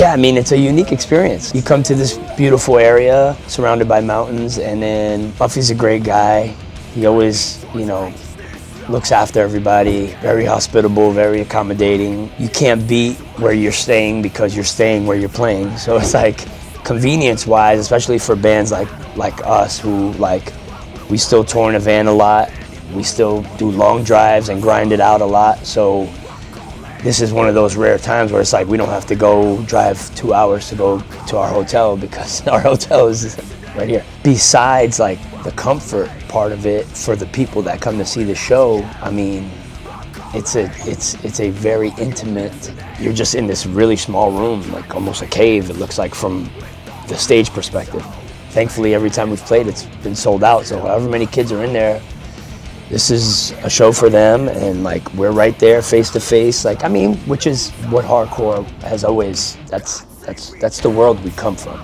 Yeah, I mean, it's a unique experience. You come to this beautiful area surrounded by mountains, and then Buffy's a great guy. He always, looks after everybody, very hospitable, very accommodating. You can't beat where you're staying because you're staying where you're playing. So it's like, convenience-wise, especially for bands like us who, we still tour in a van a lot. We still do long drives and grind it out a lot. So this is one of those rare times where it's like we don't have to go drive 2 hours to go to our hotel because our hotel is right here. Besides the comfort part of it for the people that come to see the show, I mean, it's a very intimate, you're just in this really small room, like almost a cave, it looks like from the stage perspective. Thankfully, every time we've played, it's been sold out, so however many kids are in there, this is a show for them, and we're right there face to face, which is what hardcore has always, that's the world we come from.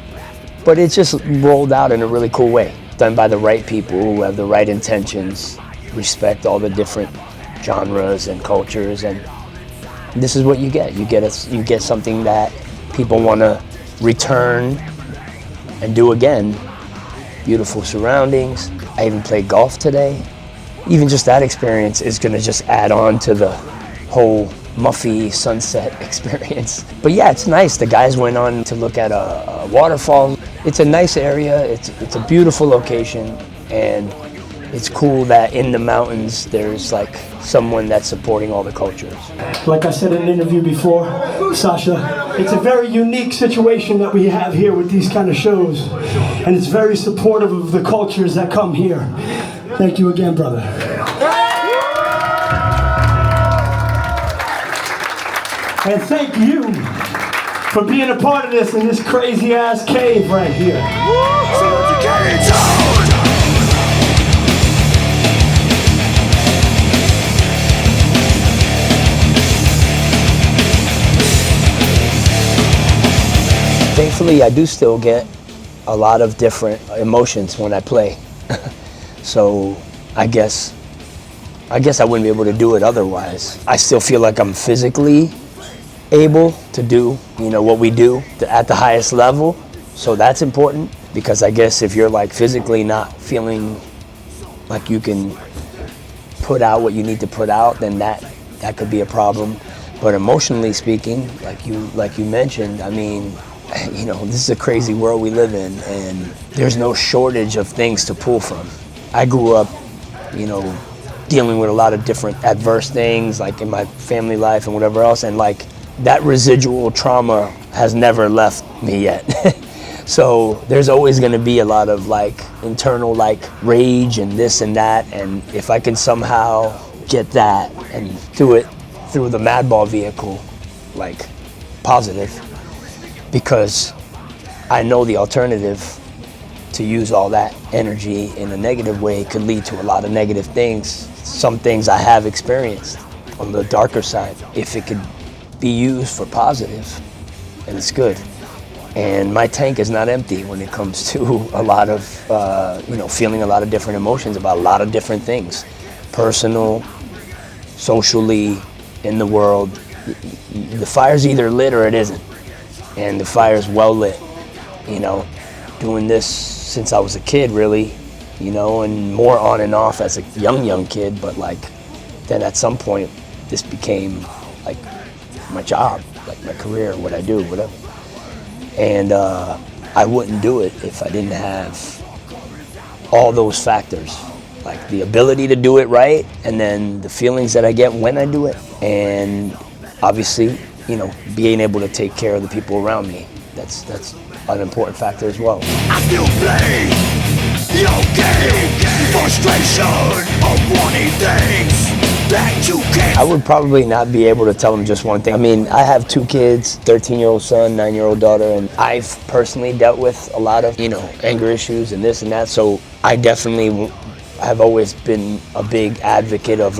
But it's just rolled out in a really cool way, done by the right people who have the right intentions, respect all the different genres and cultures, and this is what you get. You get something that people want to return and do again. Beautiful surroundings. I even played golf today. Even just that experience is going to just add on to the whole Muffy sunset experience. But yeah, it's nice. The guys went on to look at a waterfall. It's a nice area. It's a beautiful location, and it's cool that in the mountains there's someone that's supporting all the cultures. Like I said in an interview before, Sasha, it's a very unique situation that we have here with these kind of shows, and it's very supportive of the cultures that come here. Thank you again, brother. And thank you for being a part of this in this crazy ass cave right here. Thankfully, I do still get a lot of different emotions when I play. So I guess I wouldn't be able to do it otherwise. I still feel like I'm physically able to do, what we do at the highest level. So that's important, because I guess if you're physically not feeling like you can put out what you need to put out, then that could be a problem. But emotionally speaking, like you mentioned, I mean, this is a crazy world we live in, and there's no shortage of things to pull from. I grew up, dealing with a lot of different adverse things, in my family life and whatever else, and that residual trauma has never left me yet. So there's always going to be a lot of internal rage and this and that, and if I can somehow get that and do it through the Madball vehicle, positive, because I know the alternative to use all that energy in a negative way could lead to a lot of negative things. Some things I have experienced on the darker side. If it could be used for positive, and it's good. And my tank is not empty when it comes to a lot of, feeling a lot of different emotions about a lot of different things. Personal, socially, in the world. The fire's either lit or it isn't. And the fire's well lit, doing this since I was a kid, really, and more on and off as a young kid, but then at some point this became my job, my career, what I do, whatever. And I wouldn't do it if I didn't have all those factors, the ability to do it right, and then the feelings that I get when I do it, and obviously, being able to take care of the people around me. That's an important factor as well. I still play your game, frustration of wanting things that you can't. I would probably not be able to tell them just one thing. I mean, I have 2 kids, 13-year-old son, 9-year-old daughter, and I've personally dealt with a lot of, anger issues and this and that, so I definitely have always been a big advocate of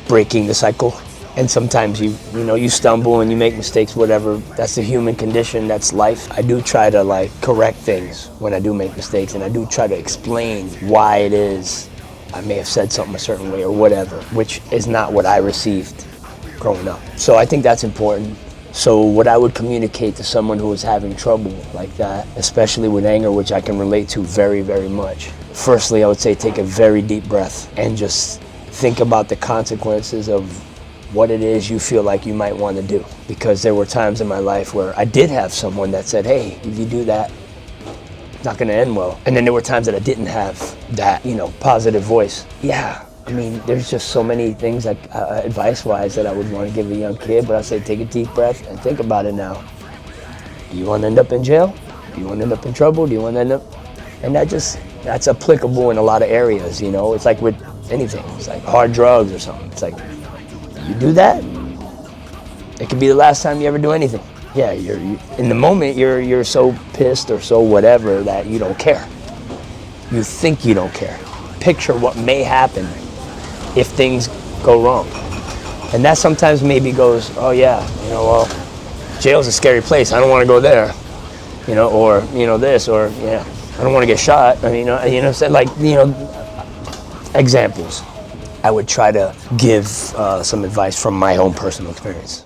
breaking the cycle. And sometimes you stumble and you make mistakes, whatever. That's the human condition, that's life. I do try to correct things when I do make mistakes, and I do try to explain why it is I may have said something a certain way or whatever, which is not what I received growing up. So I think that's important. So what I would communicate to someone who was having trouble like that, especially with anger, which I can relate to very, very much. Firstly, I would say take a very deep breath and just think about the consequences of what it is you feel like you might want to do. Because there were times in my life where I did have someone that said, hey, if you do that, it's not going to end well. And then there were times that I didn't have that, positive voice. Yeah, I mean, there's just so many things like advice-wise that I would want to give a young kid, but I say take a deep breath and think about it now. Do you want to end up in jail? Do you want to end up in trouble? Do you want to end up... And that's applicable in a lot of areas, It's like with anything. It's like hard drugs or something. It's like, you do that, it could be the last time you ever do anything. Yeah, you're in the moment, you're so pissed or so whatever that you don't care. You think you don't care. Picture what may happen if things go wrong. And that sometimes maybe goes, oh yeah, well, jail's a scary place. I don't want to go there, or this, or yeah, I don't want to get shot. I mean, so like examples. I would try to give some advice from my own personal experience.